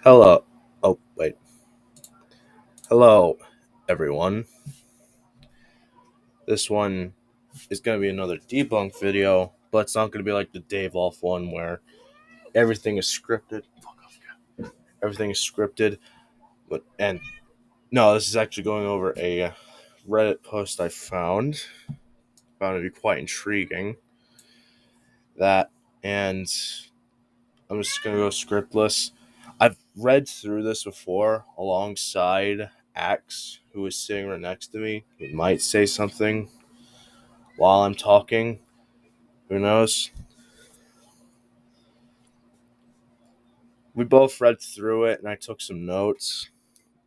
Hello. Oh, wait. Hello, everyone. This one is going to be another debunk video, but it's not going to be like the Davoth one where everything is scripted. Everything is scripted. And no, this is actually going over a Reddit post I found. Found it to be quite intriguing. And I'm just going to go scriptless. I've read through this before alongside Axe, who is sitting right next to me. He might say something while I'm talking. Who knows? We both read through it and I took some notes.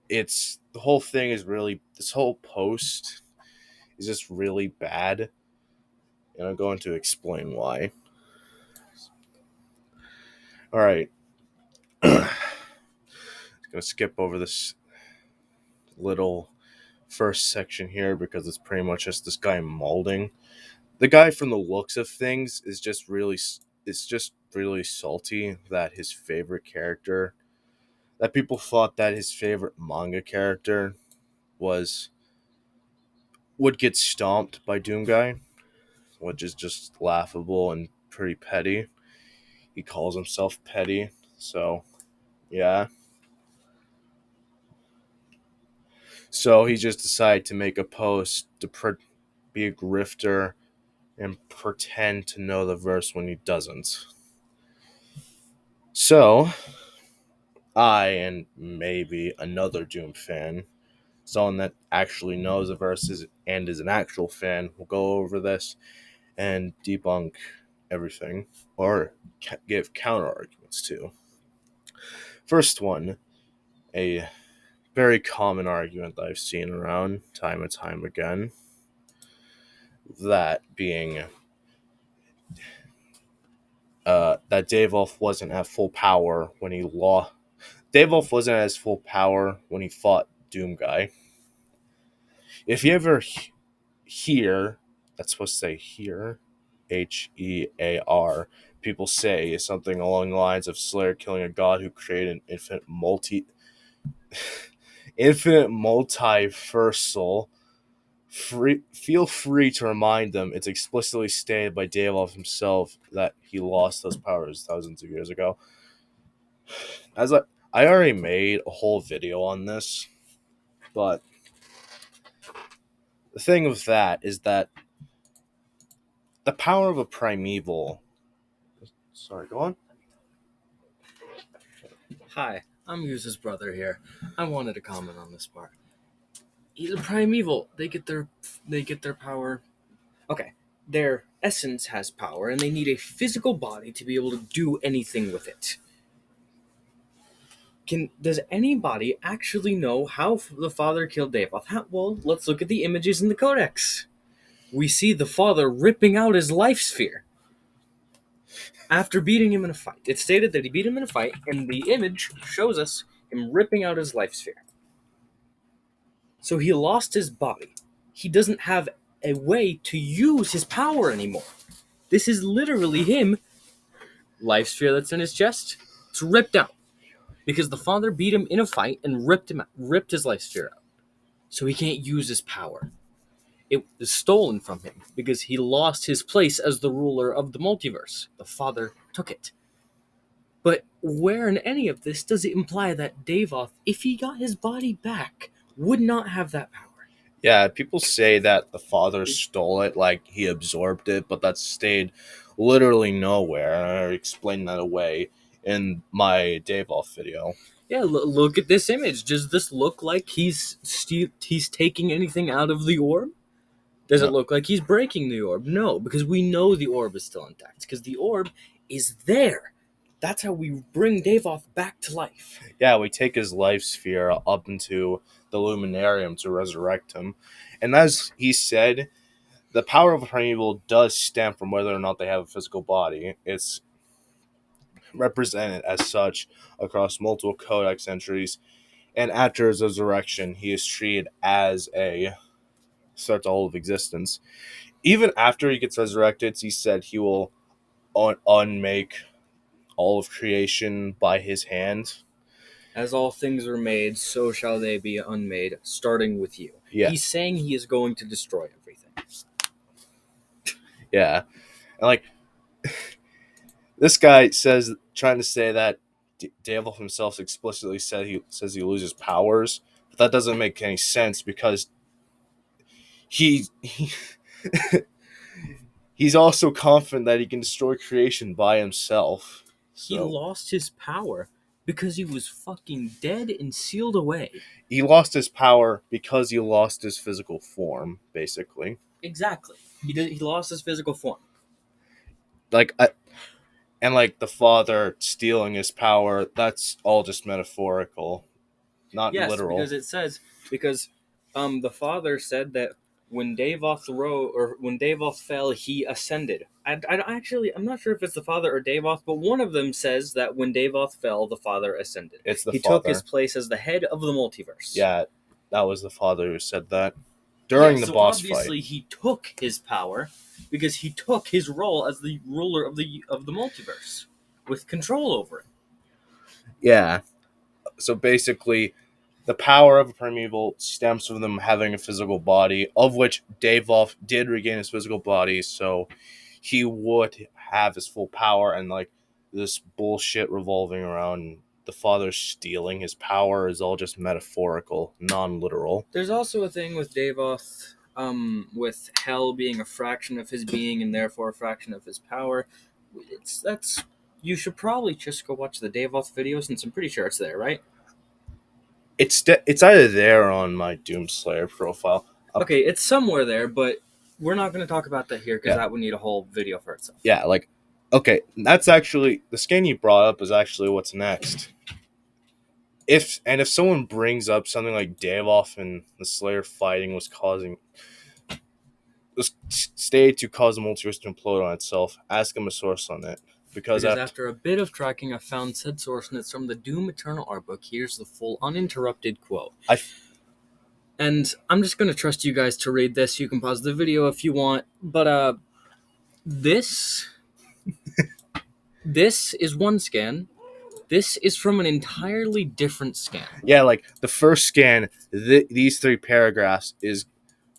The whole thing is really, this whole post is just really bad. And I'm going to explain why. Alright. I'm going to skip over this little first section here because it's pretty much just this guy molding. The guy, from the looks of things, is just really salty that his favorite character, that people thought that his favorite manga character would get stomped by Doom Guy, which is just laughable and pretty petty. He calls himself petty, so yeah. So he just decided to make a post to be a grifter and pretend to know the verse when he doesn't. So I, and maybe another Doom fan, someone that actually knows the verses and is an actual fan, will go over this and debunk everything, or give counter arguments to. First one, a very common argument that I've seen around time and time again, that being that Davoth wasn't at full power when he lost. Davoth wasn't at his full power when he fought Doom Guy. If you ever hear, that's supposed to say hear, Hear, people say something along the lines of Slayer killing a god who created an infinite multiversal. Feel free to remind them it's explicitly stated by Davoth himself that he lost those powers thousands of years ago. As I already made a whole video on this, but the thing with that is that the power of a primeval. Sorry, go on. Hi, I'm Yuza's brother here. I wanted to comment on this part. He's a primeval. They get their power. Okay, their essence has power, and they need a physical body to be able to do anything with it. Does anybody actually know how the father killed Davoth? Well, let's look at the images in the codex. We see the father ripping out his life sphere after beating him in a fight. It's stated that he beat him in a fight, and the image shows us him ripping out his life sphere. So he lost his body. He doesn't have a way to use his power anymore. This is literally him. Life sphere that's in his chest, it's ripped out. Because the father beat him in a fight and ripped his life sphere out. So he can't use his power. It was stolen from him because he lost his place as the ruler of the multiverse. The father took it. But where in any of this does it imply that Davoth, if he got his body back, would not have that power? Yeah, people say that the father stole it, like he absorbed it, but that stayed literally nowhere. And I explained that away in my Davoth video. Yeah, look at this image. Does this look like he's taking anything out of the orb? Does it look like he's breaking the orb? No, because we know the orb is still intact, because the orb is there. That's how we bring Davoth back to life. Yeah, we take his life sphere up into the Luminarium to resurrect him. And as he said, the power of a primeval does stem from whether or not they have a physical body. It's represented as such across multiple codex entries, and after his resurrection, he is treated as a start to all of existence. Even after he gets resurrected, he said he will unmake all of creation by his hand. As all things are made, so shall they be unmade, starting with you. Yeah, He's saying he is going to destroy everything. yeah, and like this guy says, trying to say that Davoth himself explicitly says he loses powers, but that doesn't make any sense because he he's also confident that he can destroy creation by himself. He So lost his power because he was fucking dead and sealed away. he lost his power because he lost his physical form, basically. Exactly. He lost his physical form. Like, and like the father stealing his power, that's all just metaphorical, not Yes, literal. because it says the father said that when Davoth fell, he ascended. I'm not sure if it's the father or Davoth, but one of them says that when Davoth fell, the father ascended. It's the He took his father. place as the head of the multiverse. Yeah, that was the father who said that Yeah, during the so boss fight. obviously he took his power because he took his role as the ruler of the multiverse with control over it. Yeah. So basically, the power of a primeval stems from them having a physical body, of which Davoth did regain his physical body, so he would have his full power, and like this bullshit revolving around the father stealing his power is all just metaphorical, non-literal. There's also a thing with Davoth, with hell being a fraction of his being and therefore a fraction of his power. That's you should probably just go watch the Davoth video since I'm pretty sure it's there, right? It's either there on my Doomslayer profile. Okay, it's somewhere there, but we're not going to talk about that here because Yeah. that would need a whole video for itself. Yeah, like, okay, that's actually the scan you brought up is actually what's next. If someone brings up something like Davoth and the Slayer fighting was stated to cause the multiverse to implode on itself, ask them a source on it. Because After a bit of tracking, I found said source, and it's from the Doom Eternal art book. Here's the full uninterrupted quote. And I'm just going to trust you guys to read this. You can pause the video if you want. But this is one scan. This is from an entirely different scan. Yeah, like the first scan, these 3 paragraphs is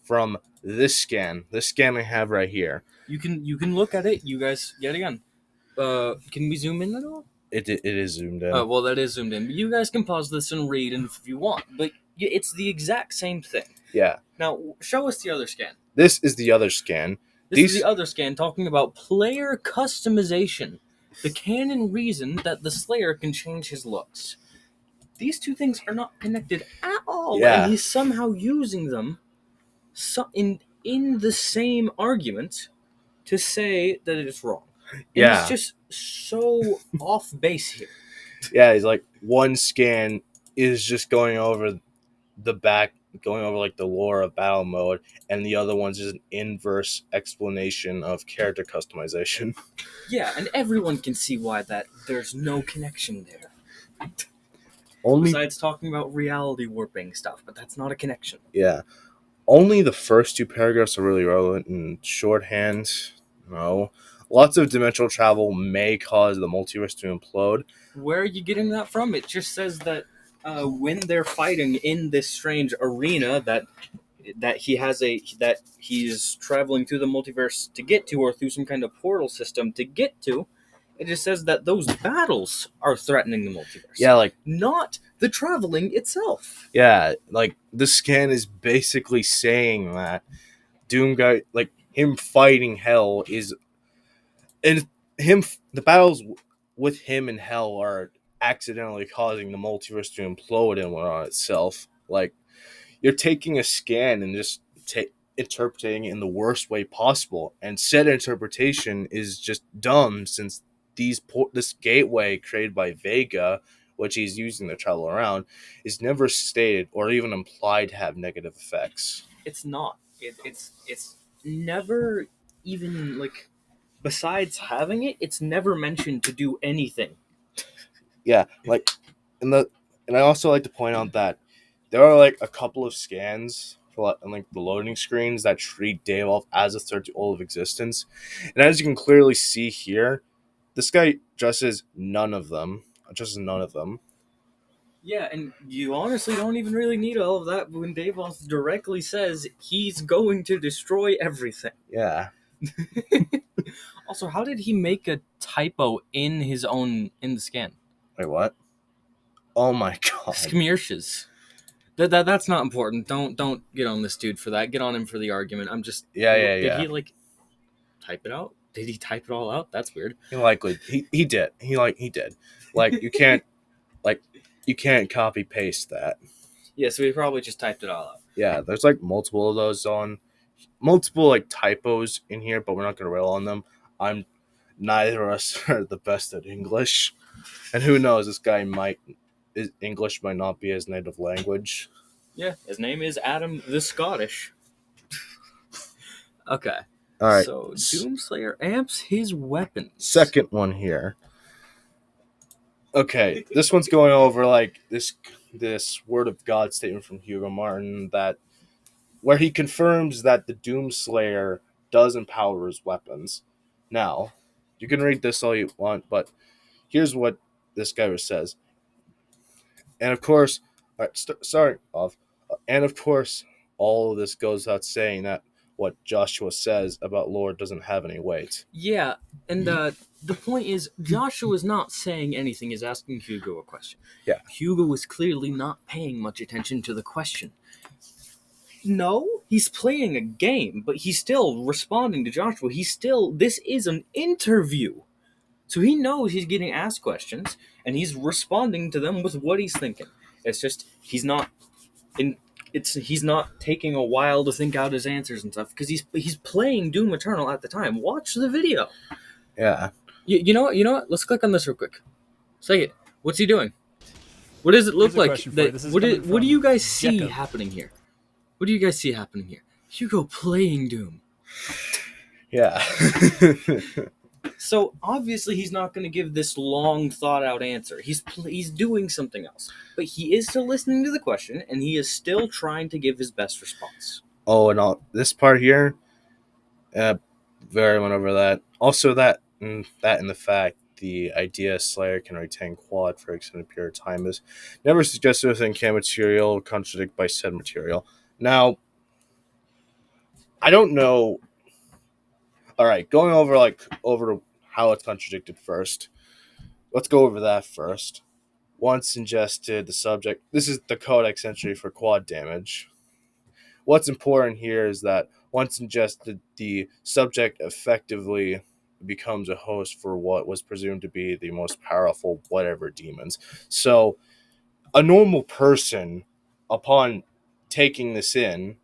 from this scan I have right here. You can look at it. You guys, yet again. Can we zoom in at all? It is zoomed in. Oh, well, that is zoomed in. But you guys can pause this and read if you want. But it's the exact same thing. Yeah. Now, show us the other scan. This is the other scan. This is the other scan talking about player customization. The canon reason that the Slayer can change his looks. These two things are not connected at all, Yeah. and he's somehow using them in the same argument to say that it is wrong. And Yeah. he's just so off base here. Yeah, he's like, one scan is just going over like the lore of battle mode, and the other one's just an inverse explanation of character customization. Yeah, and everyone can see why there's no connection there. Only Besides talking about reality warping stuff, but that's not a connection. Yeah. Only the first 2 paragraphs are really relevant in shorthand. No. Lots of dimensional travel may cause the multiverse to implode. Where are you getting that from? It just says that when they're fighting in this strange arena that he's traveling through the multiverse to get to, or through some kind of portal system to get to, it just says that those battles are threatening the multiverse. Yeah, like, not the traveling itself. Yeah, like the scan is basically saying that Doom guy, like him fighting Hell is, and the battles with him and Hell are accidentally causing the multiverse to implode in on itself. Like, you're taking a scan and just interpreting it in the worst way possible, and said interpretation is just dumb since this gateway created by Vega, which he's using to travel around, is never stated or even implied to have negative effects. It's not. It's never even, like, besides having it, it's never mentioned to do anything. Yeah, like, and I also like to point out that there are like a couple of scans for like the loading screens that treat Davoth as a third to all of existence, and as you can clearly see here, this guy addresses none of them. Yeah, and you honestly don't even really need all of that when Davoth directly says he's going to destroy everything. Yeah. Also, how did he make a typo in the scan? Wait, what? Oh my god. Skmirches. That's not important. Don't get on this dude for that. Get on him for the argument. I'm just Did Yeah. he like type it out? Did he type it all out? That's weird. He did. He did. Like you can't copy paste that. Yeah, so he probably just typed it all out. Yeah, there's like multiple of those on multiple like typos in here, but we're not gonna rail on them. I'm Neither of us are the best at English. And who knows, his English might not be his native language. Yeah, his name is Adam the Scottish. Okay. All right. So Doomslayer amps his weapons. Second one here. Okay, this one's going over like this word of God statement from Hugo Martin that where he confirms that the Doomslayer does empower his weapons. Now, you can read this all you want, but here's what this guy says. And of course, all right, starting off, and of course, all of this goes without saying that what Joshua says about Lord doesn't have any weight. Yeah, and the point is, Joshua is not saying anything. He's asking Hugo a question. Yeah. Hugo is clearly not paying much attention to the question. No, he's playing a game, but he's still responding to Joshua. This is an interview. So he knows he's getting asked questions, and he's responding to them with what he's thinking. It's just he's not taking a while to think out his answers and stuff because he's playing Doom Eternal at the time. Watch the video. Yeah. You know what? Let's click on this real quick. Say it. What's he doing? What does it look like? What do you guys see happening here? What do you guys see happening here? Hugo playing Doom. Yeah. So obviously he's not going to give this long thought out answer. He's doing something else, but he is still listening to the question, and he is still trying to give his best response. Oh, and all this part here, very went over that. Also, that and the fact the idea Slayer can retain quad for extended period of time is never suggested within can material, contradicted by said material. Now, I don't know. All right, going over how it's contradicted first. Let's go over that first. Once ingested, the subject. This is the codex entry for quad damage. What's important here is that once ingested, the subject effectively becomes a host for what was presumed to be the most powerful whatever demons. So, a normal person, upon taking this in,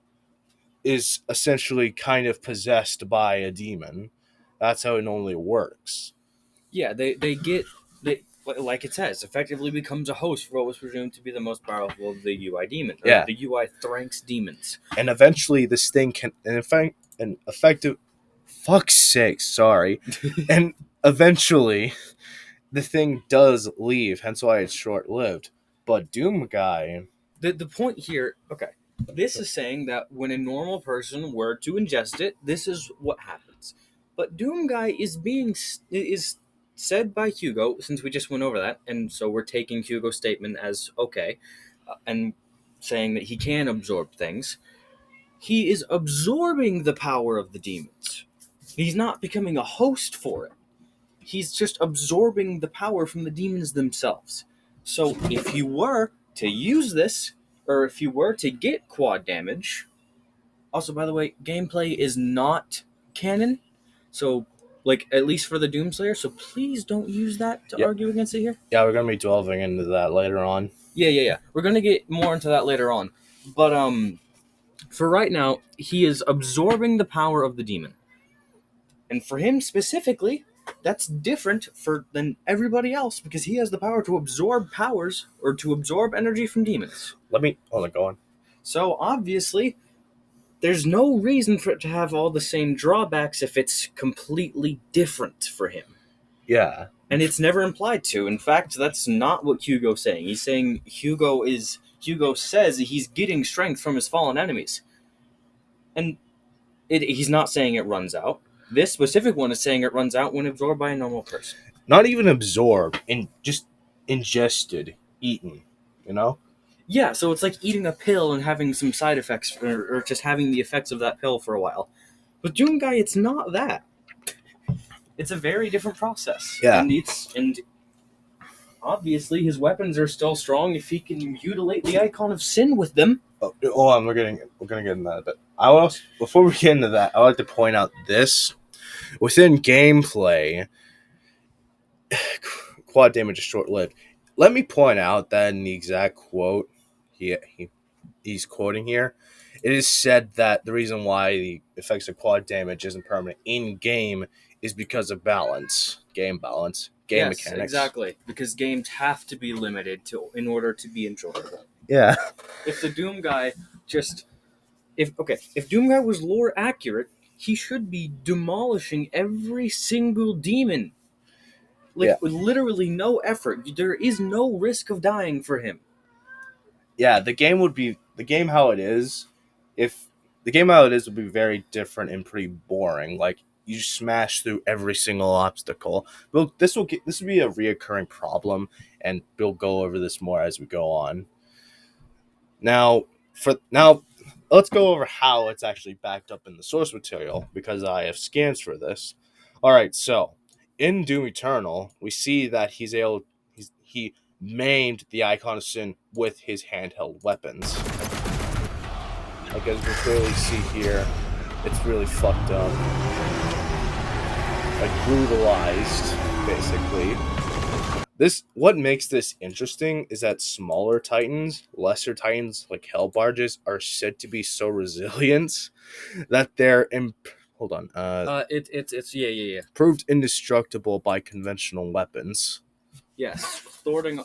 is essentially kind of possessed by a demon. That's how it normally works. Yeah, like it says, effectively becomes a host for what was presumed to be the most powerful of the UI demons. Yeah. The UI Thranks demons. And eventually this thing can, and in fact, an effective, fuck's sake, sorry. And eventually the thing does leave, hence why it's short-lived. But Doom Guy... The point here, okay, this is saying that when a normal person were to ingest it, this is what happens. But Doom Guy is said by Hugo, since we just went over that, and so we're taking Hugo's statement as okay, and saying that he can absorb things. He is absorbing the power of the demons. He's not becoming a host for it. He's just absorbing the power from the demons themselves. So if you were to use this, or if you were to get quad damage, also, by the way, gameplay is not canon, so like at least for the Doomslayer, so please don't use that to argue against it here. Yeah, we're gonna be delving into that later on. Yeah. We're gonna get more into that later on. But for right now, he is absorbing the power of the demon. And for him specifically, that's different than everybody else because he has the power to absorb powers or to absorb energy from demons. Go on. So obviously, there's no reason for it to have all the same drawbacks if it's completely different for him. Yeah. And it's never implied to. In fact, that's not what Hugo's saying. He's saying Hugo says he's getting strength from his fallen enemies. And he's not saying it runs out. This specific one is saying it runs out when absorbed by a normal person. Not even absorbed, just ingested, eaten. you know? Yeah, so it's like eating a pill and having some side effects, or just having the effects of that pill for a while. With Doom Guy, it's not that. It's a very different process, Yeah. and obviously his weapons are still strong if he can mutilate the icon of sin with them. Hold on, we're gonna get into that. But I also, before we get into that, I would like to point out this within gameplay. Quad damage is short lived. Let me point out that in the exact quote he's quoting here, it is said that the reason why the effects of quad damage isn't permanent in game is because of game balance, game Yes, mechanics. exactly. Because games have to be limited in order to be enjoyable. Yeah. If the Doom Guy just if Doom Guy was lore accurate, he should be demolishing every single demon. Like Yeah. with literally no effort. There is no risk of dying for him. Yeah, the game how it is. If the game how it is would be very different and pretty boring. Like you smash through every single obstacle. Well, this will be a reoccurring problem, and we'll go over this more as we go on. Now, let's go over how it's actually backed up in the source material because I have scans for this. All right, so in Doom Eternal, we see that he maimed the Icon of Sin with his handheld weapons. Like as we can clearly see here, it's really fucked up, like brutalized, basically. This what makes this interesting is that smaller titans, lesser titans like hell barges, are said to be so resilient that hold on, It's yeah. proved indestructible by conventional weapons. Yes, thwarting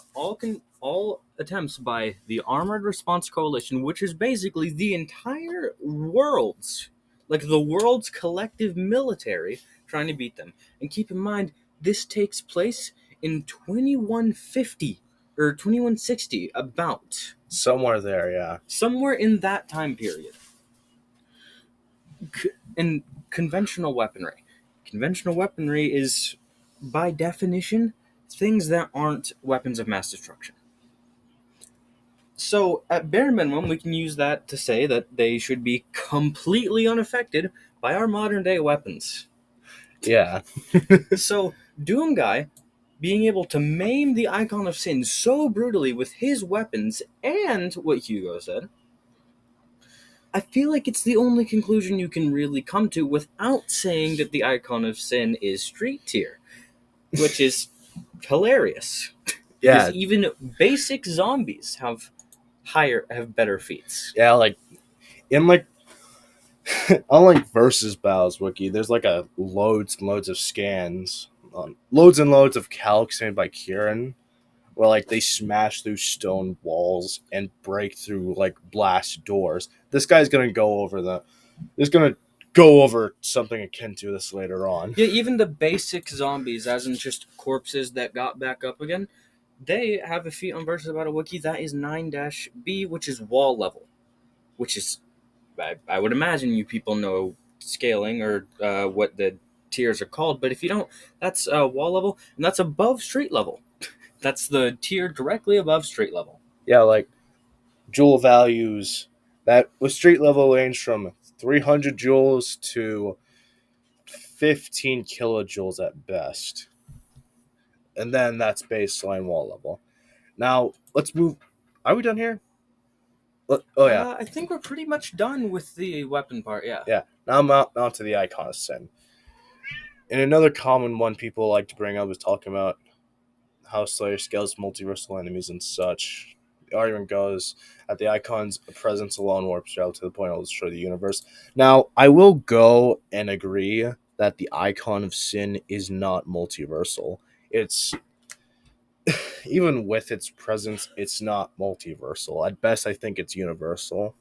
all attempts by the Armored Response Coalition, which is basically the entire world's, like the world's collective military, trying to beat them. And keep in mind, this takes place in 2150 or 2160, about Somewhere there, yeah. somewhere in that time period. And conventional weaponry. Conventional weaponry is, by definition, things that aren't weapons of mass destruction. So, at bare minimum, we can use that to say that they should be completely unaffected by our modern day weapons. Yeah. So, Doom Guy being able to maim the Icon of Sin so brutally with his weapons and what Hugo said, I feel like it's the only conclusion you can really come to without saying that the Icon of Sin is street tier, which is hilarious. Because Yeah. even basic zombies have better feats. Yeah, like in like unlike versus battles wiki, there's like a loads and loads of scans, loads and loads of calcs made by Kieran, where like they smash through stone walls and break through like blast doors. This guy's gonna go over the. He's gonna go over something akin to this later on. Yeah, even the basic zombies, as in just corpses that got back up again, they have a feat on Versus Battle Wiki that is 9-B, which is wall level. Which is, I would imagine you people know scaling or what the tiers are called, but if you don't, that's wall level, and that's above street level. That's the tier directly above street level. Yeah, like jewel values that with street level range from 300 joules to 15 kilojoules at best. And then that's baseline wall level. Now, let's move. Are we done here? Oh, yeah. I think we're pretty much done with the weapon part, yeah. Yeah. Now I'm out to the icon of sin. And another common one people like to bring up is talking about how Slayer scales multiversal enemies and such. The argument goes that the icon's presence alone warps out to the point it will destroy the universe. Now, I will go and agree that the icon of sin is not multiversal. It's even with its presence, it's not multiversal. At best, I think it's universal.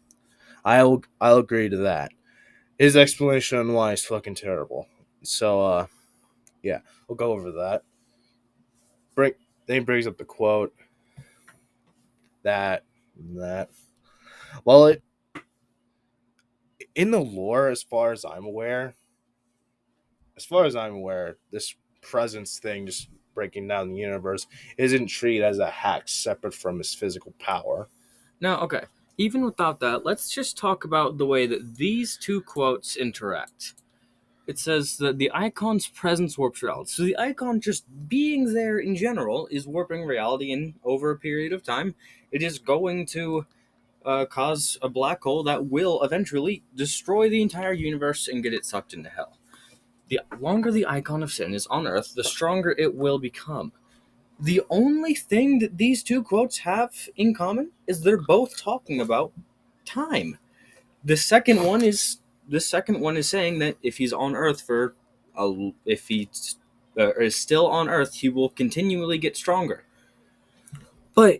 I'll agree to that. His explanation on why is fucking terrible. So yeah, we'll go over that. Then he brings up the quote that well, it in the lore, as far as I'm aware, this presence thing just breaking down the universe isn't treated as a hack separate from his physical power. Now, okay, even without that, let's just talk about the way that these two quotes interact. It says that the icon's presence warps reality. So the icon just being there in general is warping reality, and over a period of time, it is going to cause a black hole that will eventually destroy the entire universe and get it sucked into hell. The longer the icon of sin is on Earth, the stronger it will become. The only thing that these two quotes have in common is they're both talking about time. The second one is saying that if he's on Earth if he is still on Earth, he will continually get stronger. But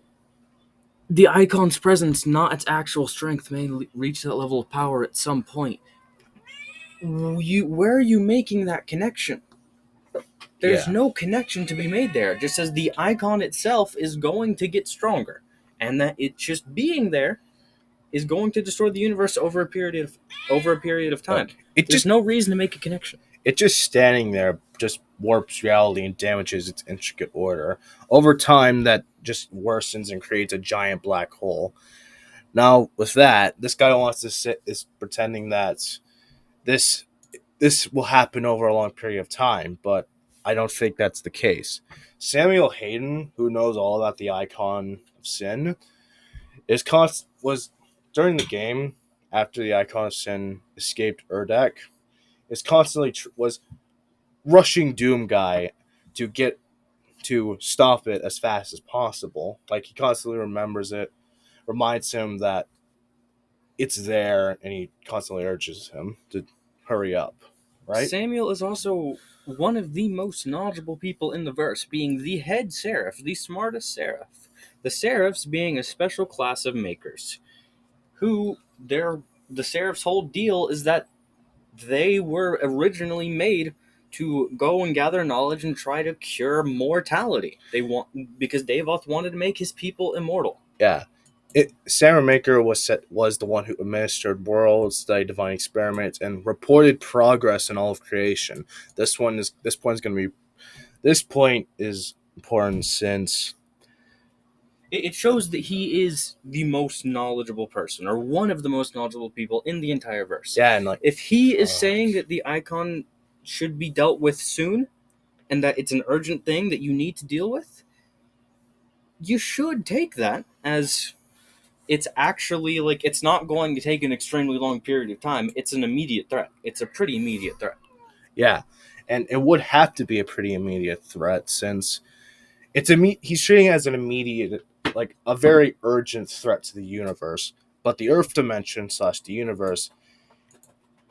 the icon's presence, not its actual strength, may reach that level of power at some point. Where are you making that connection? There's Yeah. no connection to be made there. It just says the icon itself is going to get stronger, and that it just being there is going to destroy the universe over a period of time. Like There's no reason to make a connection. it just standing there just warps reality and damages its intricate order. Over time, that just worsens and creates a giant black hole. Now, with that, this guy wants to sit is pretending that this this will happen over a long period of time, but I don't think that's the case. Samuel Hayden, who knows all about the icon of sin, was during the game after the icon of sin escaped Erdek, is constantly was rushing Doom Guy to get to stop it as fast as possible. Like he constantly remembers it, reminds him that it's there, and he constantly urges him to hurry up. Right? Samuel is also one of the most knowledgeable people in the verse, being the head seraph, the smartest seraph. The seraphs being a special class of makers, who the seraph's whole deal is that they were originally made to go and gather knowledge and try to cure mortality. Because Davoth wanted to make his people immortal. Yeah. Sarah Maker was the one who administered worlds, studied divine experiments, and reported progress in all of creation. This point is important since It shows that he is the most knowledgeable person, or one of the most knowledgeable people in the entire verse. yeah, and like If he is saying that the icon should be dealt with soon, and that it's an urgent thing that you need to deal with, you should take that as it's actually like it's not going to take an extremely long period of time. It's an immediate threat. It's a pretty immediate threat. yeah, and it would have to be a pretty immediate threat since he's treating it as an immediate, like a very urgent threat to the universe. But the Earth dimension / the universe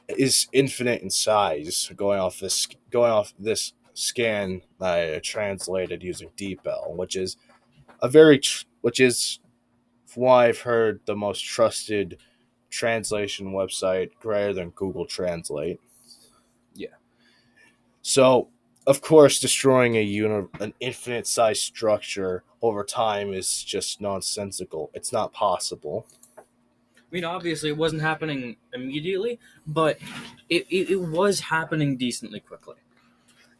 is infinite in size. Going off this scan that I translated using DeepL, which is why I've heard the most trusted translation website greater than Google Translate. Yeah. So, of course, destroying an infinite size structure over time is just nonsensical. It's not possible. I mean, obviously, it wasn't happening immediately, but it was happening decently quickly.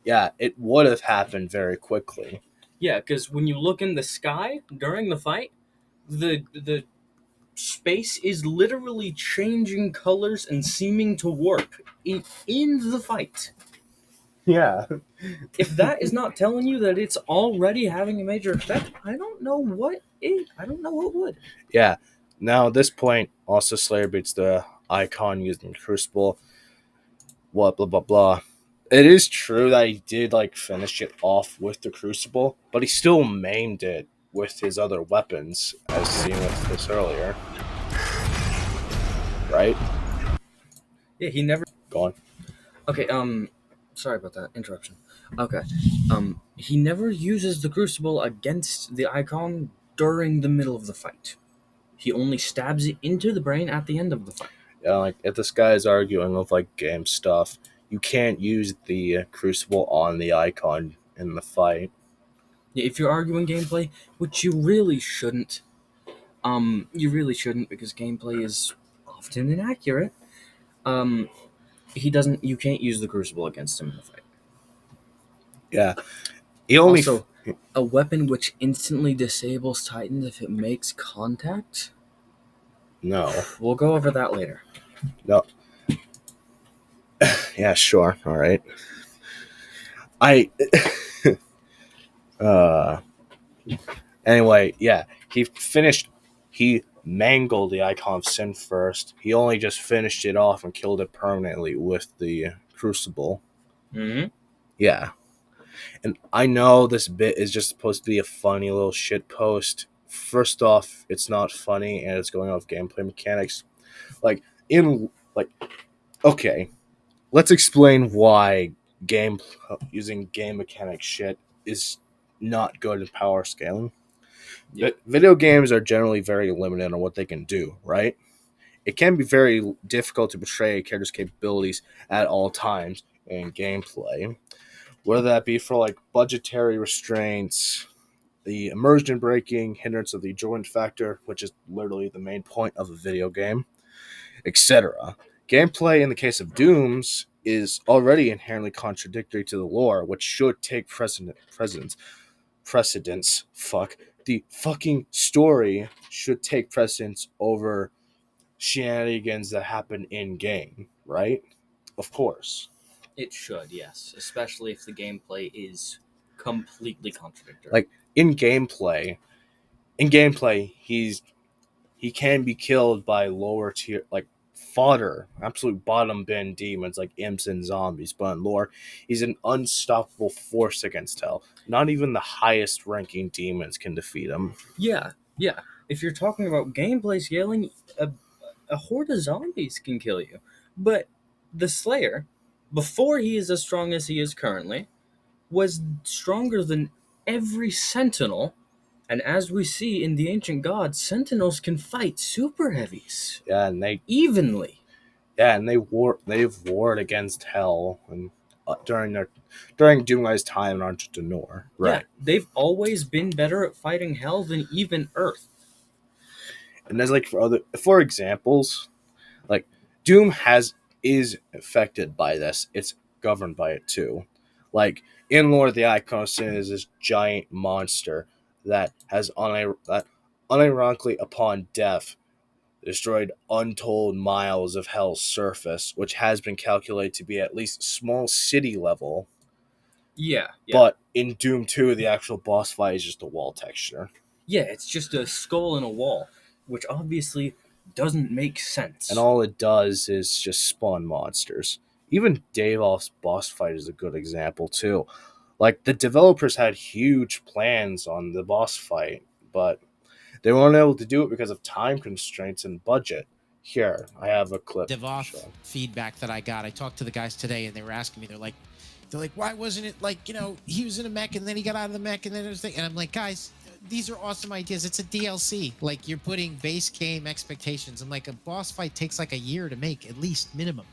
Yeah, it would have happened very quickly. Yeah, because when you look in the sky during the fight, the space is literally changing colors and seeming to warp in the fight. Yeah. If that is not telling you that it's already having a major effect, I don't know what is. I don't know what would. Yeah. Now, at this point, also Slayer beats the icon using Crucible. What, blah, blah, blah. It is true that he did, like, finish it off with the Crucible, but he still maimed it with his other weapons, as seen with this earlier. Right? Yeah, he never. Go on. Okay, sorry about that interruption. Okay, he never uses the Crucible against the icon during the middle of the fight. He only stabs it into the brain at the end of the fight. Yeah, like, if this guy is arguing with, like, game stuff, you can't use the Crucible on the icon in the fight. Yeah, if you're arguing gameplay, which you really shouldn't, because gameplay is often inaccurate. You can't use the Crucible against him in the fight. Yeah. He only Also, a weapon which instantly disables Titans if it makes contact? no, We'll go over that later. no. Yeah, sure. All right. I uh anyway, yeah. He mangled the Icon of Sin first. He only just finished it off and killed it permanently with the Crucible. Mm-hmm. Yeah. And I know this bit is just supposed to be a funny little shit post. First off, it's not funny and it's going off gameplay mechanics. Like in like okay, let's explain why game using game mechanic shit is not good in power scaling. Yep. Video games are generally very limited on what they can do, right? It can be very difficult to portray a character's capabilities at all times in gameplay, whether that be for like budgetary restraints, the immersion breaking, hindrance of the enjoyment factor, which is literally the main point of a video game, etc. Gameplay in the case of Dooms is already inherently contradictory to the lore, which should take precedence. Fuck. The fucking story should take precedence over shenanigans that happen in game, right? Of course. It should, yes. Especially if the gameplay is completely contradictory. Like in gameplay, he can be killed by lower tier like fodder, absolute bottom bin demons like imps and zombies, but in lore, he's an unstoppable force against hell. Not even the highest ranking demons can defeat him. Yeah, yeah. If you're talking about gameplay scaling, a horde of zombies can kill you. But the Slayer, before he is as strong as he is currently, was stronger than every Sentinel. And as we see in the Ancient Gods, Sentinels can fight super heavies Yeah, and they evenly. yeah, and they've warred against hell and during Doomguy's time in Entrepreneur. Yeah, Right. they've always been better at fighting hell than even Earth. And there's like for examples, like Doom is affected by this. It's governed by it too. Like in Lord of the Icon of Sin is this giant monster that that unironically upon death destroyed untold miles of hell's surface, which has been calculated to be at least small city level. Yeah, yeah. But in Doom 2, the actual boss fight is just a wall texture. Yeah, it's just a skull in a wall, which obviously doesn't make And sense. all it does is just spawn monsters. Even Davoth's boss fight is a good example too. Like the developers had huge plans on the boss fight, but they weren't able to do it because of time constraints and budget. Here, I have a clip. Davoth feedback that I got. I talked to the guys today, and they were asking me. They're like, why wasn't it like he was in a mech and then he got out of the mech and then it was and I'm like, guys, these are awesome ideas. It's a DLC. Like you're putting base game expectations. I'm like, a boss fight takes like a year to make, at least minimum.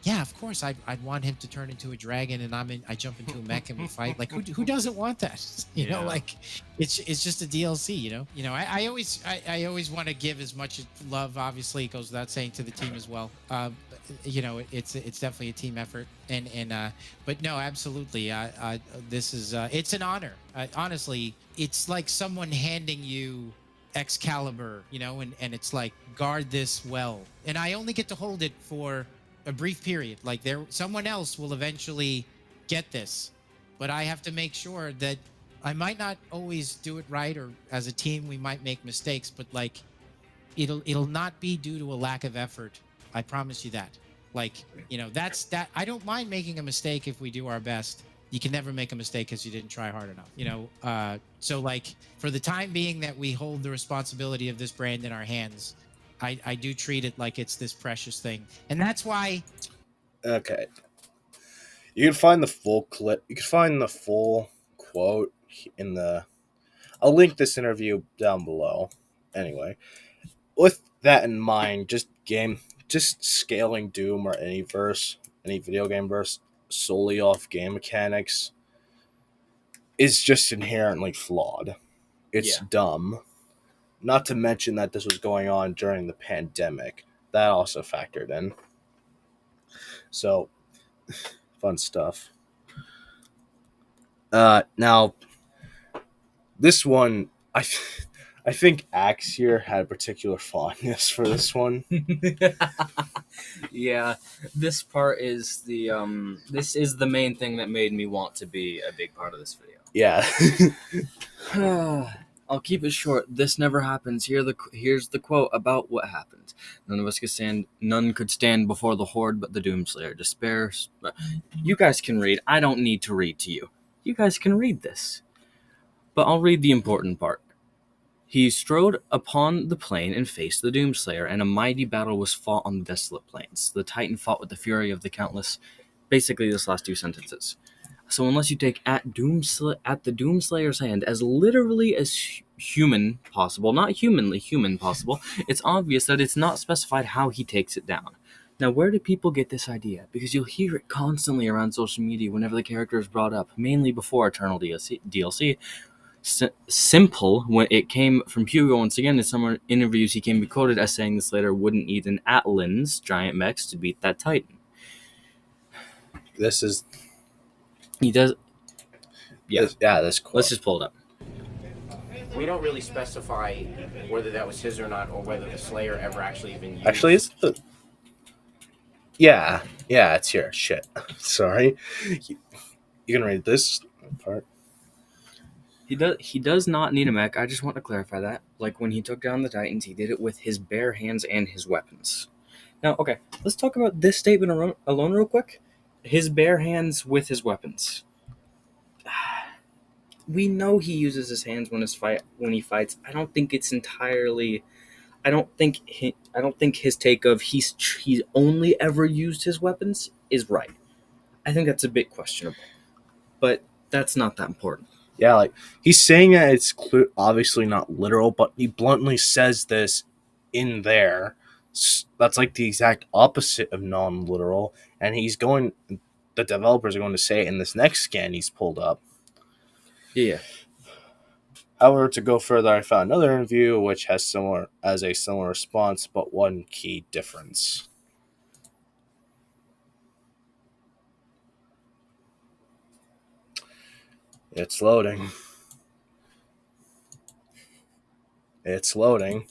Yeah, of course I'd want him to turn into a dragon and I jump into a mech and we fight. Like who doesn't want that? Like it's just a DLC. I always want to give as much love. Obviously, it goes without saying, to the team as well. It's definitely a team effort, but no, absolutely. This is it's an honor. Honestly, it's like someone handing you Excalibur, and it's like, guard this well, and I only get to hold it for a brief period. Like someone else will eventually get this, but I have to make sure that I might not always do it right, or as a team we might make mistakes, but like it'll not be due to a lack of effort. I promise you that. Like, that's that. I don't mind making a mistake if we do our best. You can never make a mistake because you didn't try hard enough. So like for the time being that we hold the responsibility of this brand in our hands, I do treat it like it's this precious thing. And that's why. Okay. You can find the full clip. You can find the full quote in the. I'll link this interview down below. Anyway, with that in mind, just scaling Doom or any video game verse solely off game mechanics is just inherently flawed. It's Yeah. dumb. Not to mention that this was going on during the pandemic. That also factored in. So, fun stuff. Now this one, I think Axe here had a particular fondness for this one. Yeah, this part is this is the main thing that made me want to be a big part of this video. Yeah. I'll keep it short. This never happens. Here's the quote about what happened. None could stand before the horde, but the Doomslayer. Despair. You guys can read. I don't need to read to you. You guys can read this. But I'll read the important part. He strode upon the plain and faced the Doomslayer, and a mighty battle was fought on the desolate plains. The Titan fought with the fury of the countless. Basically, this last two sentences. So unless you take at the Doomslayer's hand as literally as human possible, not humanly human possible, it's obvious that it's not specified how he takes it down. Now, where do people get this idea? Because you'll hear it constantly around social media whenever the character is brought up, mainly before Eternal DLC. Simple, when it came from Hugo once again in some interviews, he can be quoted as saying the Slayer wouldn't need an Atlan's giant mechs to beat that Titan. This is. He does. Yeah. That's cool. Let's just pull it up. We don't really specify whether that was his or not, or whether the Slayer ever actually even used. Actually, it's the. Yeah, it's here. Shit. Sorry. You can read this part. He does not need a mech. I just want to clarify that. Like, when he took down the Titans, he did it with his bare hands and his weapons. Now, okay, let's talk about this statement alone real quick. His bare hands with his weapons. We know he uses his hands when he fights. I don't think it's entirely. I don't think his take of he's only ever used his weapons is right. I think that's a bit questionable, but that's not that important. Yeah, like, he's saying that it's obviously not literal, but he bluntly says this in there. That's like the exact opposite of non-literal, and the developers are going to say it in this next scan he's pulled up. Yeah. However, to go further, I found another interview which has a similar response, but one key difference. It's loading. It's loading.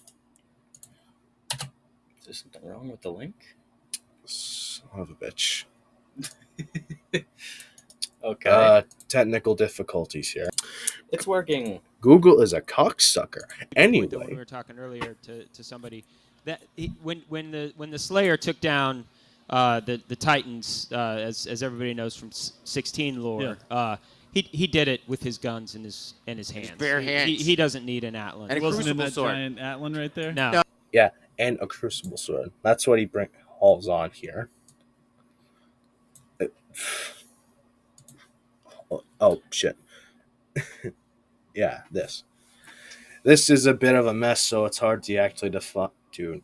Is there something wrong with the link? Son of a bitch. Okay. Technical difficulties here. It's working. Google is a cocksucker. Anyway, we were talking earlier to somebody that when the Slayer took down the Titans, as everybody knows from 16 lore, he did it with his guns in his hands. His bare hands. He doesn't need an Atlan. And a Wasn't in crucible that sword. giant Atlan right there? No. yeah, and a crucible sword. That's what he hauls on here. Oh shit. Yeah, this is a bit of a mess, so it's hard to actually to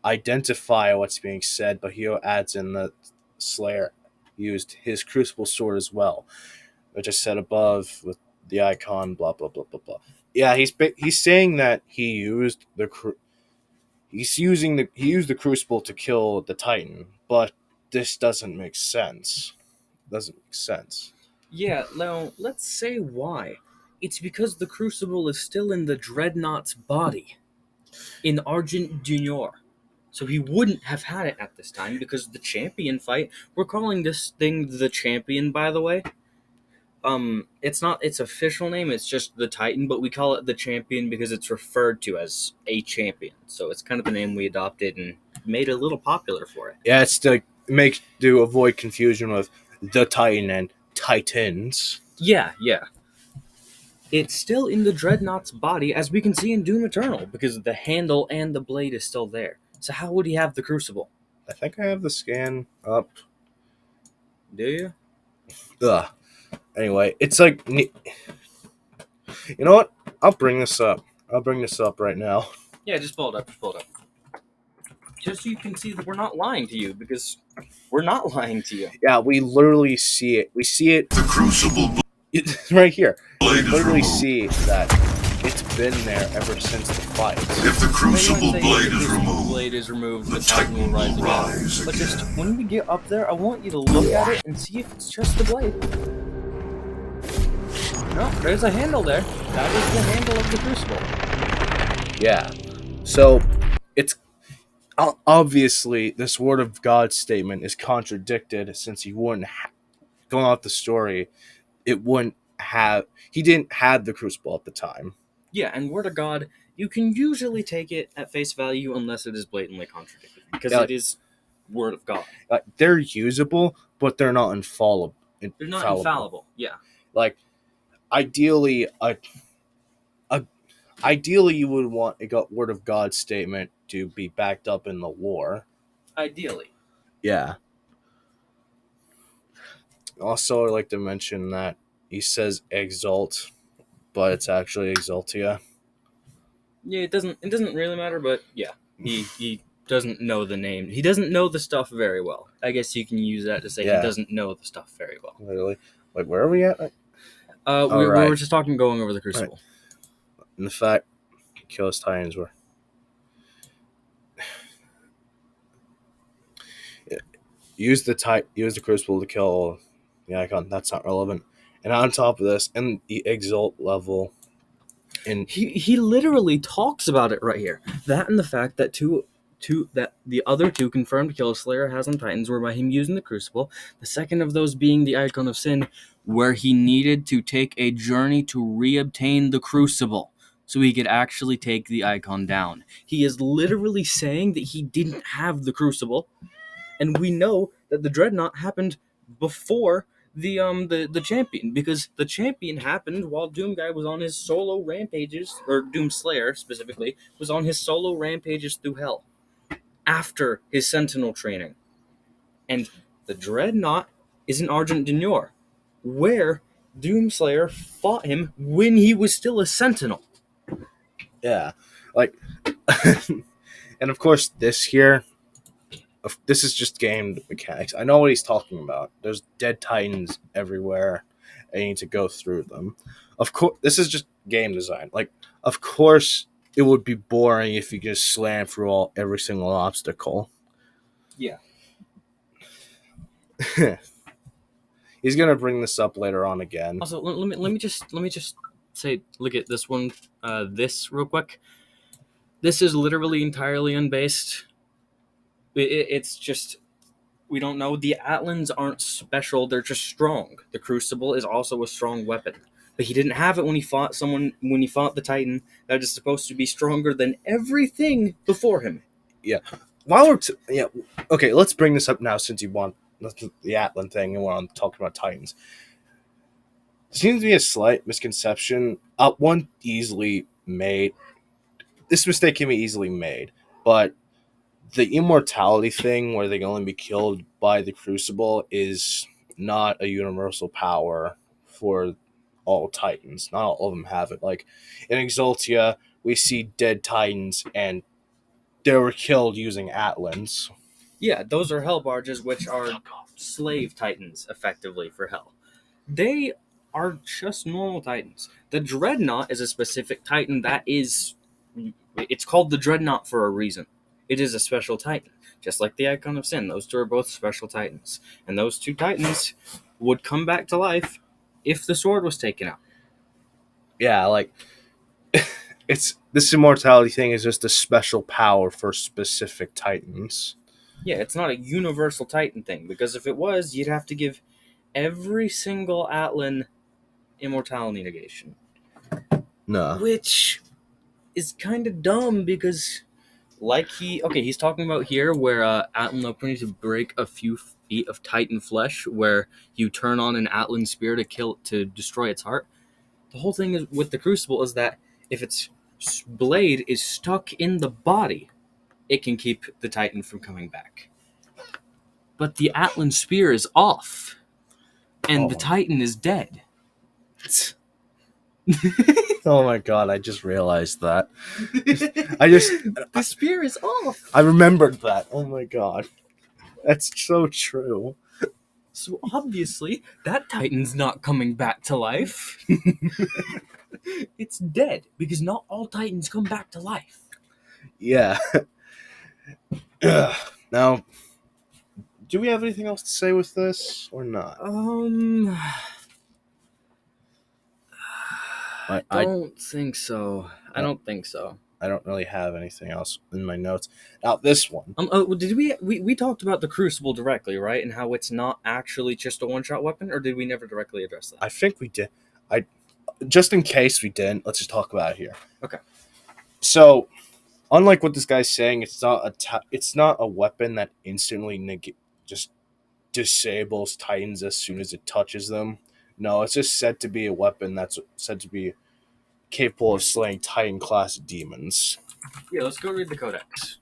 identify what's being said, but he adds in the Slayer used his crucible sword as well, which I said above with the icon, blah blah blah blah blah. Yeah, he's saying that he used he used the crucible to kill the Titan, but this doesn't make sense. Yeah, now, let's say why. It's because the Crucible is still in the Dreadnought's body. In Argent Junior. So he wouldn't have had it at this time because the champion fight... We're calling this thing the champion, by the way. It's not its official name, it's just the Titan, but we call it the champion because it's referred to as a champion. So it's kind of the name we adopted and made a little popular for it. Yeah, it's to avoid confusion with the Titan and Titans. Yeah. It's still in the Dreadnought's body, as we can see in Doom Eternal, because the handle and the blade is still there. So how would he have the Crucible? I think I have the scan up. Do you? Ugh. Anyway, it's like... You know what? I'll bring this up right now. Yeah, just pull it up. Just so you can see that we're not lying to you, because we're not lying to you. Yeah, we literally see it. We see it... The Crucible It's right here. We blade is literally removed. see that it's been there ever since the fight. If the Crucible Maybe blade if is the removed, blade is removed, the the Titan will rise again. But just when we get up there, I want you to look at it and see if it's just the blade. No, there's a handle there. That is the handle of the crucible. Yeah. So it's obviously this word of God statement is contradicted since he wouldn't going off the story. It wouldn't have. He didn't have the crucible at the time. Yeah, and word of God, you can usually take it at face value unless it is blatantly contradicted, because it is word of God. They're usable, but they're not infallible. They're not infallible. Yeah. Like, ideally, ideally, you would want a word of God statement to be backed up in the lore. Ideally. Yeah. Also, I'd like to mention that he says exalt, but it's actually exaltia. Yeah, it doesn't really matter, but yeah, he doesn't know the name. He doesn't know the stuff very well. I guess you can use that to say he doesn't know the stuff very well. Literally. Like, where are we at? We were just going over the crucible. Right. And the fact Killis Titans were use the crucible to kill the icon. That's not relevant. And on top of this, and the exalt level, and he literally talks about it right here. That and the fact that that the other two confirmed kills Slayer has on Titans were by him using the crucible. The second of those being the icon of sin, where he needed to take a journey to reobtain the crucible so he could actually take the icon down. He is literally saying that he didn't have the crucible, and we know that the Dreadnought happened before the champion, because the champion happened while Doomguy was on his solo rampages, or Doomslayer specifically was on his solo rampages through hell after his Sentinel training. And the Dreadnought is in Argent D'Nur, where Doomslayer fought him when he was still a Sentinel. yeah, like, and of course this is just game mechanics. I know what he's talking about. There's dead Titans everywhere, and you need to go through them. Of course, this is just game design. Like, of course, it would be boring if you just slam through every single obstacle. Yeah. He's gonna bring this up later on again. Also, let me just say, look at this one, this real quick. This is literally entirely unbased. It's just, we don't know. The Atlan's aren't special; they're just strong. The Crucible is also a strong weapon, but he didn't have it when he fought the Titan that is supposed to be stronger than everything before him. Yeah. Okay, let's bring this up now since you want the Atlan thing and we're on talking about Titans. There seems to be a slight misconception. One easily made. This mistake can be easily made, but the immortality thing, where they can only be killed by the Crucible, is not a universal power for all Titans. Not all of them have it. Like in Exaltia, we see dead Titans, and they were killed using Atlans. Yeah, those are Hell Barges, which are slave Titans, effectively, for Hell. They are just normal Titans. The Dreadnought is a specific Titan that is... It's called the Dreadnought for a reason. It is a special Titan. Just like the Icon of Sin, those two are both special Titans. And those two Titans would come back to life if the sword was taken out. Yeah, like... this immortality thing is just a special power for specific Titans. Yeah, it's not a universal Titan thing, because if it was, you'd have to give every single Atlan immortality negation. No. Which is kind of dumb, because he's talking about here where Atlan opening to break a few feet of Titan flesh, where you turn on an Atlan spear to destroy its heart. The whole thing is with the Crucible is that if its blade is stuck in the body, it can keep the Titan from coming back. But the Atlan spear is off, and the Titan is dead. Oh my god, I just realized that. The spear is off. I remembered that. Oh my god. That's so true. So obviously, that Titan's not coming back to life. It's dead, because not all Titans come back to life. Yeah. Now, do we have anything else to say with this, or not? I don't think so. I don't think so. I don't really have anything else in my notes. Now this one. Did we talked about the Crucible directly, right? And how it's not actually just a one-shot weapon, or did we never directly address that? I think we did. Just in case we didn't, let's just talk about it here. Okay. So, unlike what this guy's saying, it's not a weapon that instantly just disables Titans as soon as it touches them. No, it's just said to be a weapon that's said to be capable of slaying Titan class demons. Yeah, let's go read the Codex.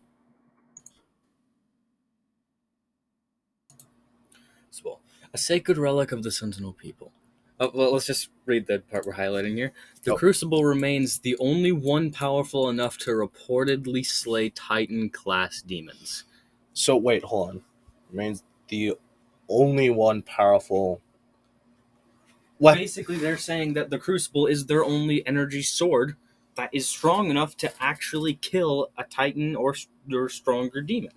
Well, a sacred relic of the Sentinel people. Well, let's just read the part we're highlighting here. The Crucible remains the only one powerful enough to reportedly slay Titan-class demons. So, wait, hold on. Remains the only one powerful... What? Basically, they're saying that the Crucible is their only energy sword that is strong enough to actually kill a Titan or stronger demon.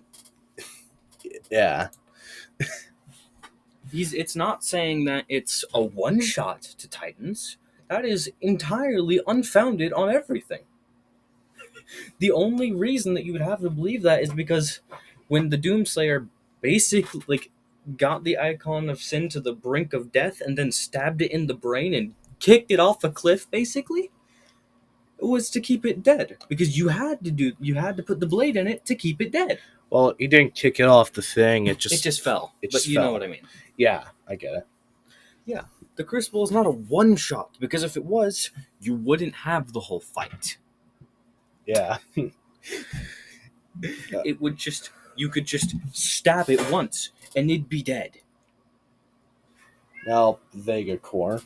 Yeah. It's not saying that it's a one-shot to Titans. That is entirely unfounded on everything. The only reason that you would have to believe that is because when the Doomslayer basically got the icon of sin to the brink of death and then stabbed it in the brain and kicked it off a cliff, basically, it was to keep it dead. Because you had to put the blade in it to keep it dead. Well, he didn't kick it off the thing. It just fell. But you know what I mean. Yeah, I get it. Yeah, the Crucible is not a one-shot, because if it was, you wouldn't have the whole fight. Yeah. It would just... You could just stab it once, and it'd be dead. Now, Vega Core.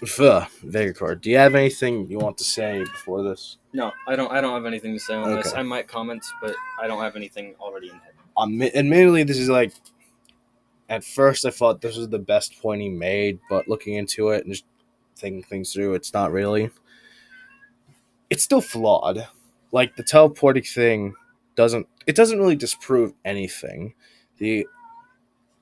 Vega Core. Do you have anything you want to say before this? No, I don't have anything to say on this. Okay. I might comment, but I don't have anything already in head. Admittedly, this is like... At first, I thought this was the best point he made, but looking into it and just thinking things through, it's not really. It's still flawed. Like, the teleporting thing doesn't really disprove anything. The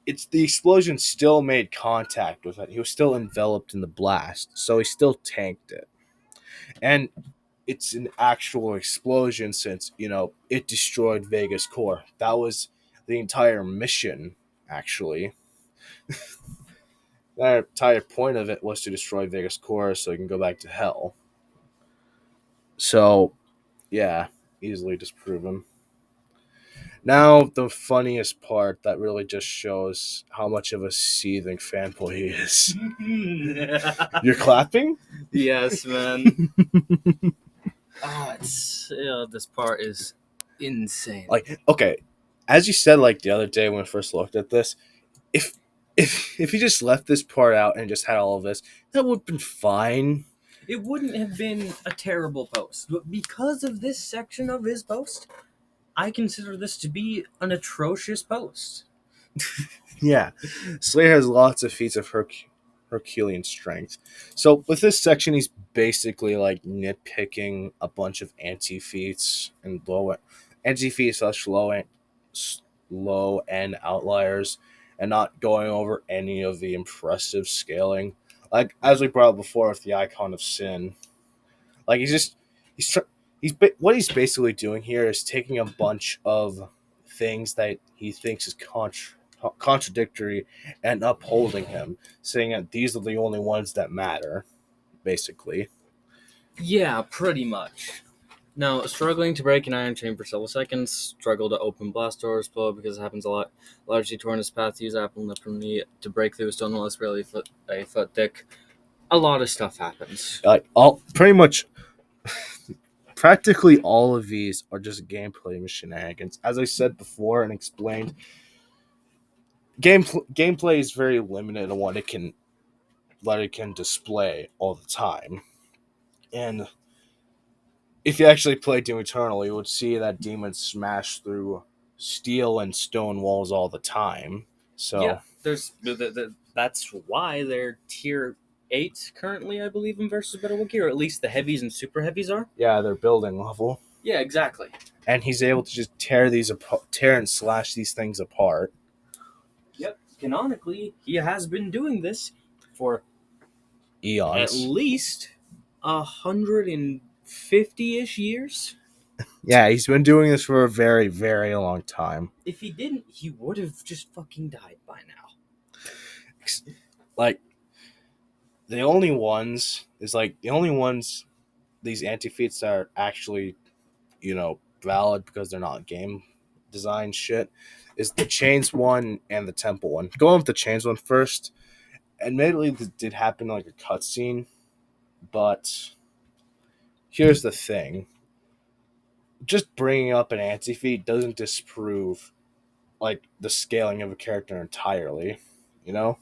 explosion still made contact with it. He was still enveloped in the blast, so he still tanked it. And it's an actual explosion since, it destroyed Vega's core. That was the entire mission, actually. The entire point of it was to destroy Vega's core so he can go back to hell. So, yeah, easily disproven. Now, the funniest part that really just shows how much of a seething fanboy he is. You're clapping? Yes, man. This part is insane. Like, okay, as you said, like, the other day when we first looked at this, if he just left this part out and just had all of this, that would have been fine. It wouldn't have been a terrible post, but because of this section of his post, I consider this to be an atrocious post. Yeah, Slayer has lots of feats of Herculean strength. So with this section, he's basically like nitpicking a bunch of anti-feats and anti-feats slash low end outliers, and not going over any of the impressive scaling. Like, as we brought up before with the icon of sin, like what he's basically doing here is taking a bunch of things that he thinks is contradictory and upholding him, saying that these are the only ones that matter, basically. Yeah, pretty much. Now, struggling to break an iron chain for several seconds, struggle to open blast doors, blow because it happens a lot. Largely torn his path, use apple nip from me to break through a stone wall that's barely a foot thick. A lot of stuff happens. Like, practically all of these are just gameplay shenanigans. As I said before and explained, gameplay is very limited on what it can display all the time. And if you actually play Doom Eternal, you would see that demons smash through steel and stone walls all the time. So yeah, that's why they're tier 8 currently, I believe, in Versus Better Wiki, or at least the heavies and super heavies are. Yeah, they're building level. Yeah, exactly. And he's able to just tear and slash these things apart. Yep. Canonically, he has been doing this for At Eons. least 150-ish years. Yeah, he's been doing this for a very, very long time. If he didn't, he would have just fucking died by now. Like, the only ones these anti-feats that are actually, valid because they're not game design shit is the chains one and the temple one. Going with the chains one first, admittedly this did happen like a cutscene, but here's the thing. Just bringing up an anti-feat doesn't disprove like the scaling of a character entirely, you know?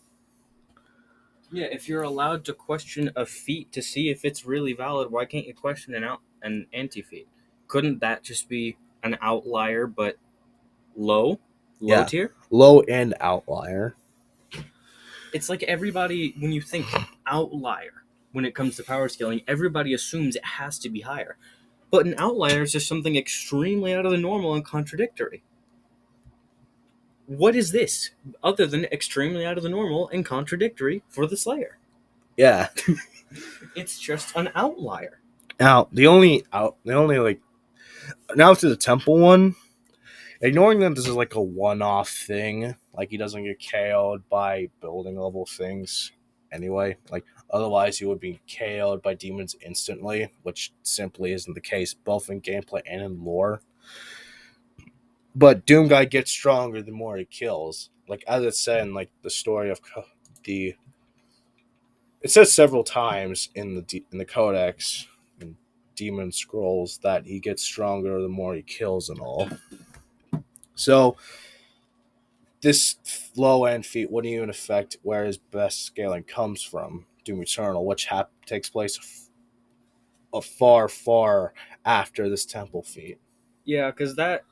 Yeah, if you're allowed to question a feat to see if it's really valid, why can't you question an anti-feat? Couldn't that just be an outlier but low Yeah. tier? Low end outlier. It's like everybody, when you think outlier, when it comes to power scaling, everybody assumes it has to be higher. But an outlier is just something extremely out of the normal and contradictory. What is this other than extremely out of the normal and contradictory for the Slayer? Yeah. It's just an outlier. Now now to the temple one, ignoring that this is like a one-off thing, like he doesn't get KO'd by building level things anyway. Like otherwise he would be KO'd by demons instantly, which simply isn't the case, both in gameplay and in lore. But Doom Guy gets stronger the more he kills. Like as it said in like the story of it says several times in the Codex and Demon Scrolls that he gets stronger the more he kills and all. So this low end feat wouldn't even affect where his best scaling comes from, Doom Eternal, which takes place a far, far after this temple feat. Yeah, because that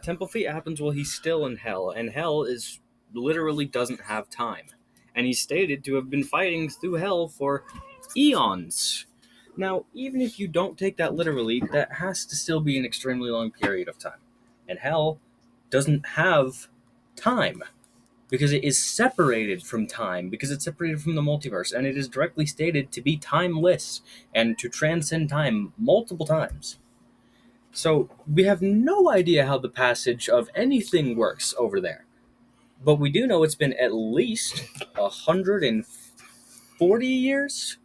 temple feat happens while he's still in hell, and hell is literally doesn't have time, and he's stated to have been fighting through hell for eons. Now, even if you don't take that literally, that has to still be an extremely long period of time, and hell doesn't have time because it is separated from time, because it's separated from the multiverse, and it is directly stated to be timeless and to transcend time multiple times. So we have no idea how the passage of anything works over there. But we do know it's been at least 140 years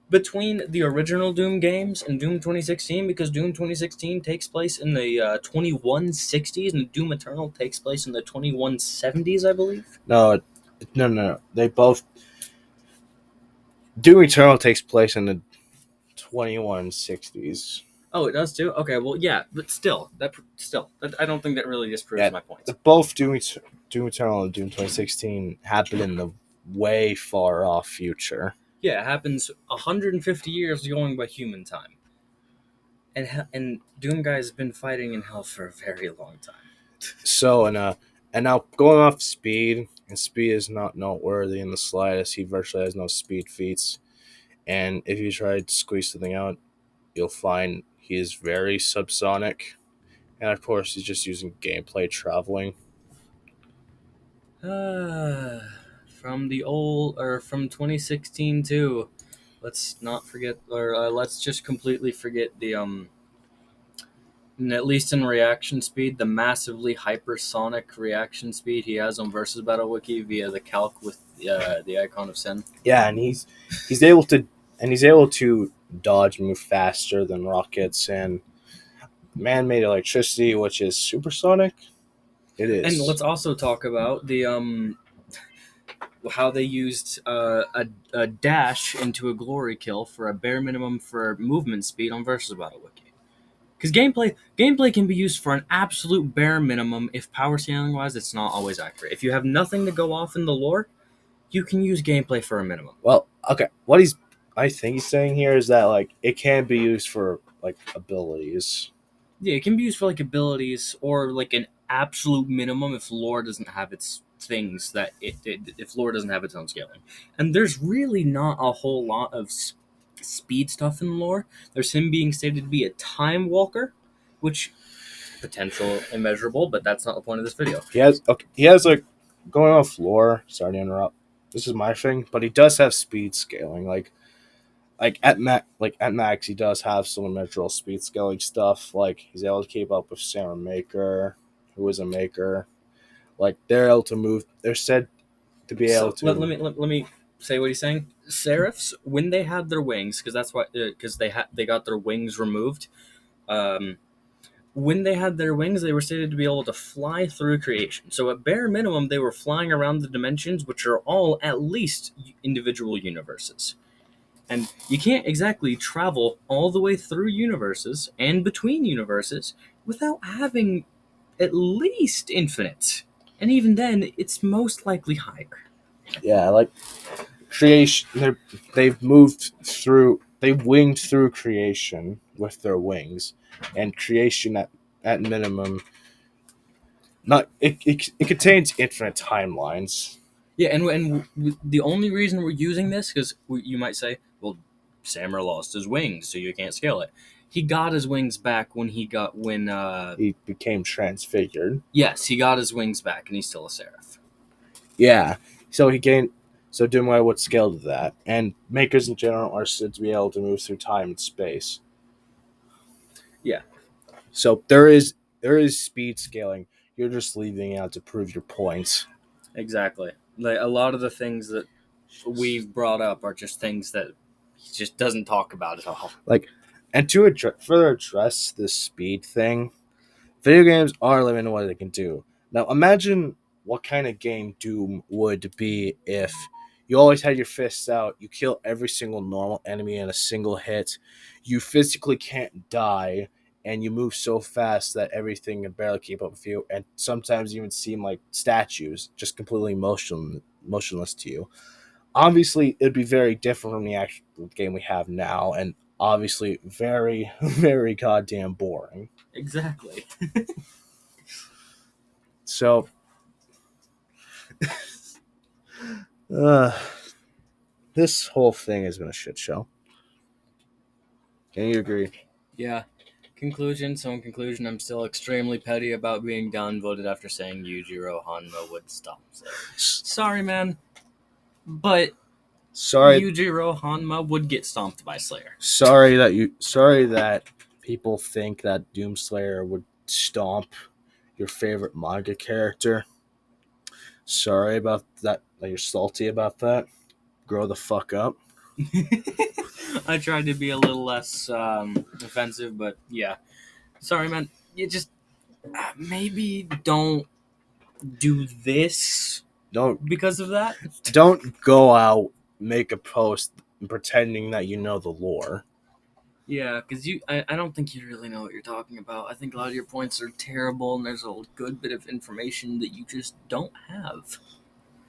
between the original Doom games and Doom 2016, because Doom 2016 takes place in the 2160s and Doom Eternal takes place in the 2170s, I believe. No. They both. Doom Eternal takes place in the 2160s. Oh, it does too? Okay, well, yeah, but still, I don't think that really disproves my point. Both Doom Eternal and Doom 2016 happen in the way far off future. Yeah, it happens 150 years going by human time. And Doom Guy's been fighting in hell for a very long time. So, and now going off speed, and speed is not noteworthy in the slightest. He virtually has no speed feats. And if you try to squeeze something out, you'll find he is very subsonic. And of course, he's just using gameplay traveling. From 2016 too. Let's not forget, or let's just completely forget the at least in reaction speed, the massively hypersonic reaction speed he has on Versus Battle Wiki via the calc with the icon of Sin. Yeah, and he's able to dodge and move faster than rockets and man-made electricity, which is supersonic. It is. And let's also talk about the how they used a dash into a glory kill for a bare minimum for movement speed on Versus Battle Wiki. Because gameplay can be used for an absolute bare minimum if power scaling wise it's not always accurate. If you have nothing to go off in the lore, you can use gameplay for a minimum. Well, okay. I think he's saying here is that it can be used for abilities. Yeah, it can be used for abilities or an absolute minimum if lore doesn't have its things that if lore doesn't have its own scaling. And there's really not a whole lot of speed stuff in lore. There's him being stated to be a time walker, which potential immeasurable, but that's not the point of this video. He has going off lore. Sorry to interrupt. This is my thing, but he does have speed scaling. at max, he does have some natural speed scaling stuff. Like he's able to keep up with Sarah Maker, who is a maker. Like they're able to move. They're said to be able So to. let me say what he's saying. Seraphs, when they had their wings, because that's why, because they got their wings removed. Um, when they had their wings, they were stated to be able to fly through creation. So at bare minimum, they were flying around the dimensions, which are all at least individual universes. And you can't exactly travel all the way through universes and between universes without having at least infinite. And even then, it's most likely higher. Yeah, like creation. They've moved through. They've winged through creation with their wings, and creation at minimum. Not it contains infinite timelines. Yeah, and the only reason we're using this, because you might say, well, Sammer lost his wings, so you can't scale it. He got his wings back when He became transfigured. yes, he got his wings back, and he's still a seraph. Yeah, so he gained. So Dimware would scale to that, and makers in general are said to be able to move through time and space. Yeah. So there is speed scaling. You're just leaving it out to prove your points. Exactly. Like a lot of the things that we've brought up are just things that he just doesn't talk about at all. Like, and to further address this speed thing, video games are limited in what they can do. Now, imagine what kind of game Doom would be if you always had your fists out, you kill every single normal enemy in a single hit, you physically can't die, and you move so fast that everything can barely keep up with you, and sometimes even seem like statues, just completely motionless to you. Obviously, it'd be very different from the actual game we have now, and obviously very, very goddamn boring. Exactly. So, this whole thing has been a shit show. Can you agree? Yeah. Conclusion. So in conclusion, I'm still extremely petty about being downvoted after saying Yujiro Hanma would stop. Sorry, man. But Sorry, Yujiro Hanma would get stomped by Slayer. sorry that people think that Doomslayer would stomp your favorite manga character. Sorry about that. That you're salty about that. Grow the fuck up. I tried to be a little less offensive, but yeah. Sorry, man. You just maybe don't do this Don't because of that. don't go out, make a post pretending that you know the lore. Yeah, because I don't think you really know what you're talking about. I think a lot of your points are terrible, and there's a good bit of information that you just don't have.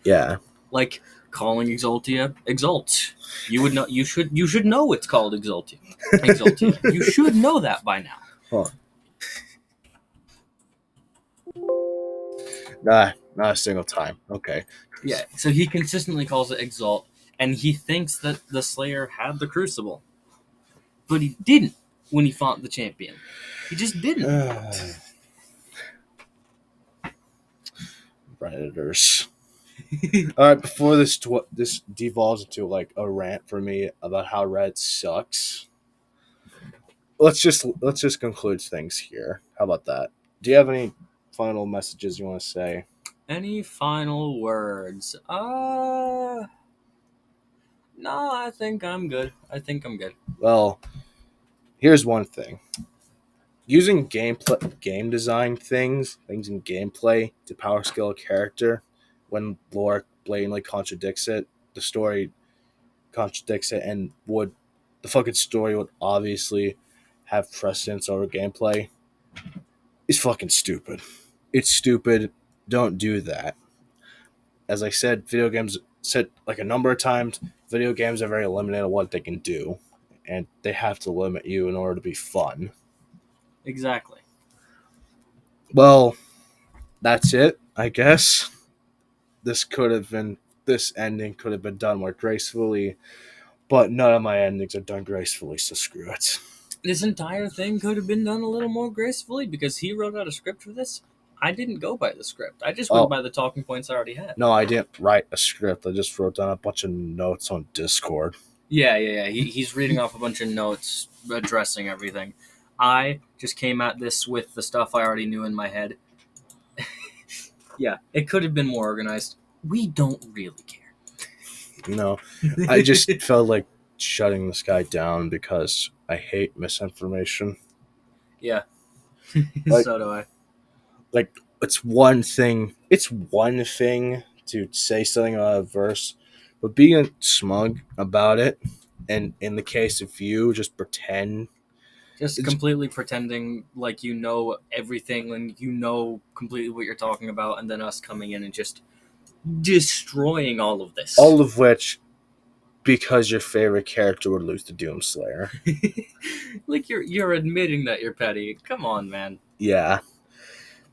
Yeah. Like calling Exultia Exult. You would know. You should know it's called Exultia. Exultia. You should know that by now. Huh. Nah, not a single time. Okay. Yeah. So he consistently calls it Exalt, and he thinks that the Slayer had the Crucible, but he didn't when he fought the champion. He just didn't. Predators. All right, before this devolves into like a rant for me about how Red sucks. Let's just conclude things here. How about that? Do you have any final messages you want to say? Any final words? No, I think I'm good. Well, here's one thing. Using game design things in gameplay to power scale a character when lore blatantly contradicts it, the story contradicts it, and the fucking story would obviously have precedence over gameplay, is fucking stupid. It's stupid. Don't do that. As I said, said like a number of times, video games are very limited on what they can do, and they have to limit you in order to be fun. Exactly. Well, that's it, I guess. This ending could have been done more gracefully, but none of my endings are done gracefully, so screw it. This entire thing could have been done a little more gracefully because he wrote out a script for this. I didn't go by the script. I just went by the talking points I already had. No, I didn't write a script. I just wrote down a bunch of notes on Discord. Yeah. He's reading off a bunch of notes, addressing everything. I just came at this with the stuff I already knew in my head. Yeah, it could have been more organized. We don't really care. No, I just felt like shutting this guy down because I hate misinformation. Yeah. Like- So do I. Like, it's one thing. It's one thing to say something about a verse, but being smug about it, and in the case of you, just pretend. Just It's- completely pretending like you know everything and you know completely what you're talking about, and then us coming in and just destroying all of this. All of which, because your favorite character would lose to Doomslayer. Like you're admitting that you're petty. Come on, man. Yeah.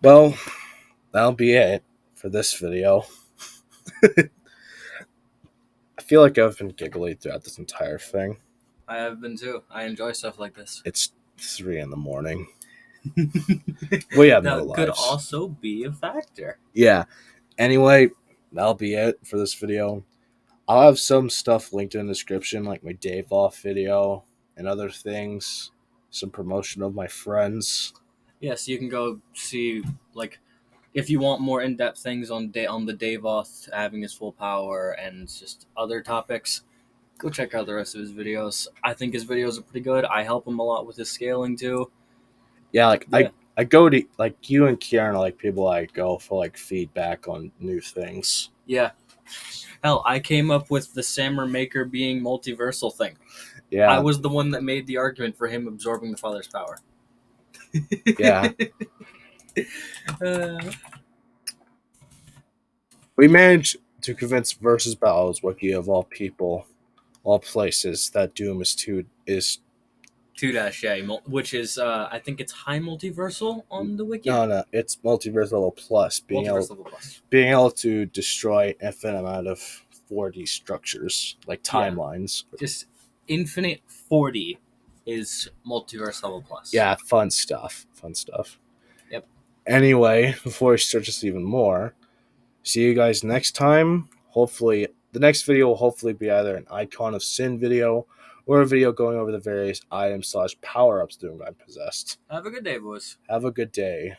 Well, that'll be it for this video. I feel like I've been giggly throughout this entire thing. I have been too. I enjoy stuff like this. It's 3 a.m. We have no That could lives. also be a factor. Yeah. Anyway, that'll be it for this video. I'll have some stuff linked in the description, like my Davoth video and other things. Some promotion of my friends. Yes, you can go see, like, if you want more in-depth things on the Davoth having his full power and just other topics, go check out the rest of his videos. I think his videos are pretty good. I help him a lot with his scaling too. Yeah, like Yeah. I go to, like, you and Kieran are like people I go for, like, feedback on new things. Yeah. Hell, I came up with the Sammer Maker being multiversal thing. Yeah. I was the one that made the argument for him absorbing the father's power. Yeah. Uh, We managed to convince Versus Battles Wiki of all people, all places, that Doom is 2-, yeah, which is, I think it's high multiversal on the wiki. no, it's multiverse level plus, Multiverse level plus. being able to destroy infinite amount of 4D structures, like timelines. Just infinite 40 is multiverse level plus. Yeah, fun stuff. Yep. Anyway, before we start just even more, see you guys next time. Hopefully, the next video will hopefully be either an Icon of Sin video or a video going over the various items / power-ups Doom Guy possessed. Have a good day, boys. Have a good day.